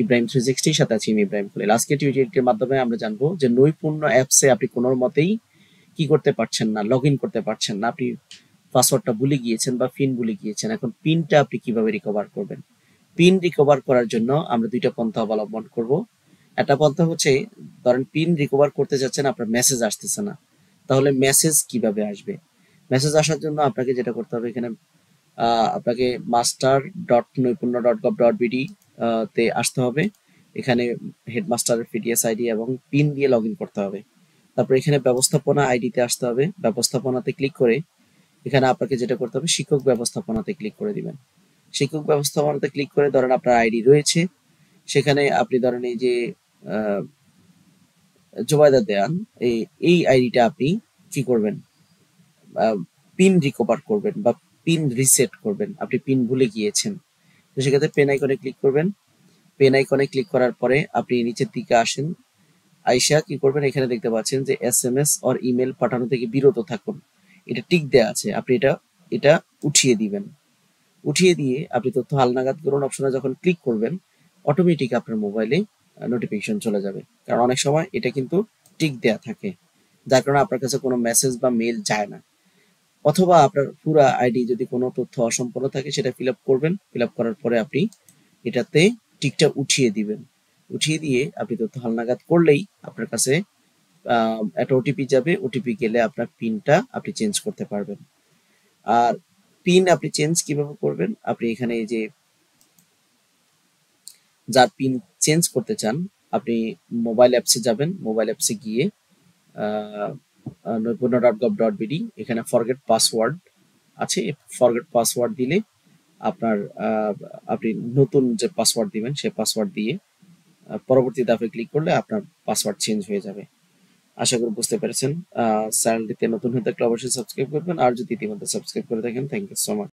ইব্রাহিম 360 এর সাথে আছি আমি ইব্রাহিম খলিল। আজকে টিউটোরিয়ালটির মাধ্যমে আমরা জানবো যে নৈপুণ্য অ্যাপসে আপনি কোনো মতেই কি করতে পারছেন না, লগ ইন করতে পারছেন না, আপনি পাসওয়ার্ডটা ভুলে গিয়েছেন বা পিন ভুলে গিয়েছেন। এখন পিনটা আপনি কিভাবে রিকভার করবেন? পিন রিকভার করার জন্য আমরা দুইটা পন্থা অবলম্বন করব। একটা পন্থা হচ্ছে, ধরেন পিন রিকভার করতে যাচ্ছেন, আপনার মেসেজ আসতেছে না, তাহলে মেসেজ কিভাবে আসবে? মেসেজ আসার জন্য আপনাকে যেটা করতে হবে, এখানে আপনাকে master.নৈপুণ্য.gov.bd তে আসতে হবে। এখানে হেডমাস্টারের পিডিএস আইডি এবং পিন দিয়ে লগ ইন করতে হবে। তারপর এখানে ব্যবস্থাপনা আইডিতে আসতে হবে। ব্যবস্থাপনাতে ক্লিক করে এখানে আপনাকে যেটা করতে হবে, শিক্ষক ব্যবস্থাপনাতে ক্লিক করে দিবেন। শিক্ষক ব্যবস্থাপনাতে ক্লিক করে ধরেন আপনার আইডি রয়েছে, সেখানে আপনি ধরেন এই যে আহ, জোবায়দা দেয়ান, এই আইডিটা আপনি কি করবেন, পিন রিকভার করবেন বা পিন রিসেট করবেন। আপনি পিন ভুলে গিয়েছেন, তো সেক্ষেত্রে পেন আইকনে ক্লিক করবেন। পেন আইকনে ক্লিক করার পরে আপনি নিচের দিকে আসেন, আইসা কি করবেন, এখানে দেখতে পাচ্ছেন যে SMS অর ইমেল পাঠানো থেকে বিরত থাকুন, এটা টিক দেয়া আছে, আপনি এটা এটা উঠিয়ে দিবেন। উঠিয়ে দিয়ে আপনি তথ্য হালনাগাদ করুন অপশনে যখন ক্লিক করবেন, অটোমেটিক আপনার মোবাইলে নোটিফিকেশন চলে যাবে। কারণ অনেক সময় এটা কিন্তু টিক দেয়া থাকে, যার কারণে আপনার কাছে কোনো মেসেজ বা মেল যায় না। অথবা আপনার পুরা আইডি যদি কোনো তথ্য অসম্পূর্ণ থাকে, সেটা ফিল আপ করবেন। ফিল আপ করার পরে আপনি এটাতে টিকটা উঠিয়ে দিবেন। উঠিয়ে দিয়ে আপনি তথ্য হালনাগাদ করলেই আপনার কাছে একটা ওটিপি যাবে। ওটিপি গেলে আপনার পিনটা আপনি চেঞ্জ করতে পারবেন। আর পিন আপনি চেঞ্জ কিভাবে করবেন? আপনি এখানে এই যে যার পিন চেঞ্জ করতে চান, আপনি মোবাইল অ্যাপসে যাবেন। মোবাইল অ্যাপসে গিয়ে নৈপুণ্য.gov.bd এখানে ফরগেট পাসওয়ার্ড আছে, ফরগেট পাসওয়ার্ড দিলে আপনার আপনি নতুন যে পাসওয়ার্ড দিবেন সেই পাসওয়ার্ড দিয়ে পরবর্তী ধাপে ক্লিক করলে আপনার পাসওয়ার্ড চেঞ্জ হয়ে যাবে। আশা করি বুঝতে পেরেছেন। চ্যানেলটিতে নতুন হয়ে থাকলে অবশ্যই সাবস্ক্রাইব করবেন, আর যদি ইতিমধ্যে সাবস্ক্রাইব করে থাকেন, থ্যাংক ইউ সো মাচ।